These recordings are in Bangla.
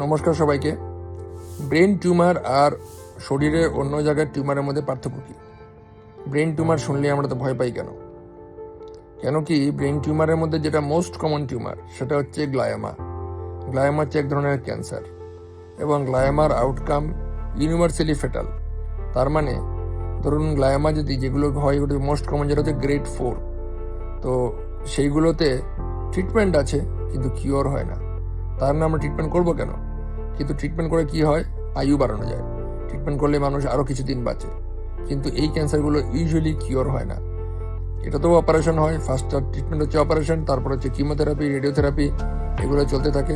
নমস্কার সবাইকে। ব্রেন টিউমার আর শরীরের অন্য জায়গার টিউমারের মধ্যে পার্থক্য কী? ব্রেন টিউমার শুনলে আমরা তো ভয় পাই কেন? কি ব্রেন টিউমারের মধ্যে যেটা মোস্ট কমন টিউমার সেটা হচ্ছে গ্লায়ামা। গ্লায়ামা হচ্ছে এক ধরনের ক্যান্সার এবং গ্লায়ামার আউটকাম ইউনিভার্সালি ফেটাল। তার মানে ধরুন গ্লায়ামা যদি যেগুলো হয় ওটা মোস্ট কমন যেটা হচ্ছে গ্রেড 4, তো সেইগুলোতে ট্রিটমেন্ট আছে কিন্তু কিওর হয় না। তার না আমরা ট্রিটমেন্ট করবো কেন? কিন্তু ট্রিটমেন্ট করে কি হয়, আয়ু বাড়ানো যায়। ট্রিটমেন্ট করলে মানুষ আরও কিছুদিন বাঁচে, কিন্তু এই ক্যান্সারগুলো ইউজুয়ালি কিওর হয় না। এটা তো অপারেশন হয়, ফার্স্ট ট্রিটমেন্ট হচ্ছে অপারেশন, তারপর হচ্ছে কিমোথেরাপি, রেডিওথেরাপি, এগুলো চলতে থাকে।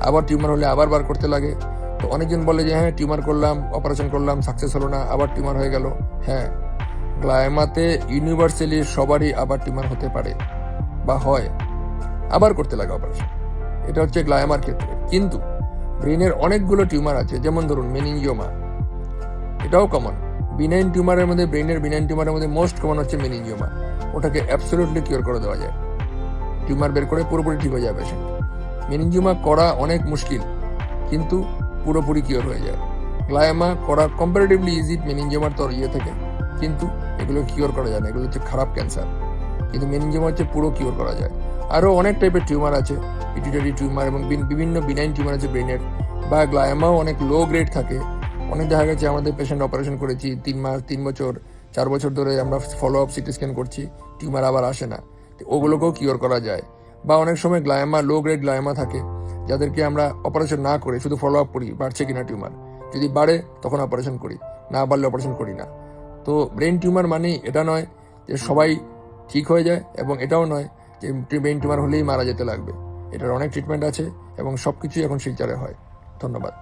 আবার টিউমার হলে আবার বার করতে লাগে। তো অনেকজন বলে যে হ্যাঁ টিউমার করলাম, অপারেশন করলাম, সাকসেস হলো না, আবার টিউমার হয়ে গেল। হ্যাঁ, গ্লায়ামাতে ইউনিভার্সালি সবারই আবার টিউমার হতে পারে বা হয়, আবার করতে লাগে অপারেশন। এটা হচ্ছে গ্লায়ামার ক্ষেত্রে। কিন্তু ব্রেনের অনেকগুলো টিউমার আছে, যেমন ধরুন মেনিনজিওমা, এটাও কমন। বিনাইন টিউমারের মধ্যে ব্রেনের বিনাইন টিউমারের মধ্যে মোস্ট কমন হচ্ছে মেনিনজিওমা। ওটাকে অ্যাবসলিউটলি কিওর করে দেওয়া যায়, টিউমার বের করে পুরোপুরি ঠিক হয়ে যায় পেশেন্ট। মেনিনজিওমা করা অনেক মুশকিল, কিন্তু পুরোপুরি কিওর হয়ে যায়। গ্লায়ামা করা কম্পারেটিভলি ইজি মেনিনজিওমার তো থেকে, কিন্তু এগুলো কিওর করা যায় না, এগুলো হচ্ছে খারাপ ক্যান্সার। কিন্তু মেনিনজিওমা হচ্ছে পুরো কিওর করা যায়। আরও অনেক টাইপের টিউমার আছে, পিটুইটারি টিউমার এবং বিভিন্ন বিনাইন টিউমার আছে ব্রেনের। বা গ্লায়ামাও অনেক লো গ্রেড থাকে। অনেক দেখা গেছে আমাদের পেশেন্ট অপারেশন করেছি 3 মাস, 3 বছর, 4 বছর ধরে আমরা ফলো আপ সিটি স্ক্যান করছি, টিউমার আবার আসে না, ওগুলোকেও কিওর করা যায়। বা অনেক সময় গ্লায়ামা লো গ্রেড গ্লায়ামা থাকে, যাদেরকে আমরা অপারেশন না করে শুধু ফলো আপ করি বাড়ছে কিনা টিউমার। যদি বাড়ে তখন অপারেশন করি, না বাড়লে অপারেশন করি না। তো ব্রেন টিউমার মানেই এটা নয় যে সবাই ঠিক হয়ে যায়, এবং এটাও নয় যে ব্রেন টিউমার হলেই মারা যেতে লাগবে। এটার অনেক ট্রিটমেন্ট আছে এবং সব কিছুই এখন শিলচরে হয়। ধন্যবাদ।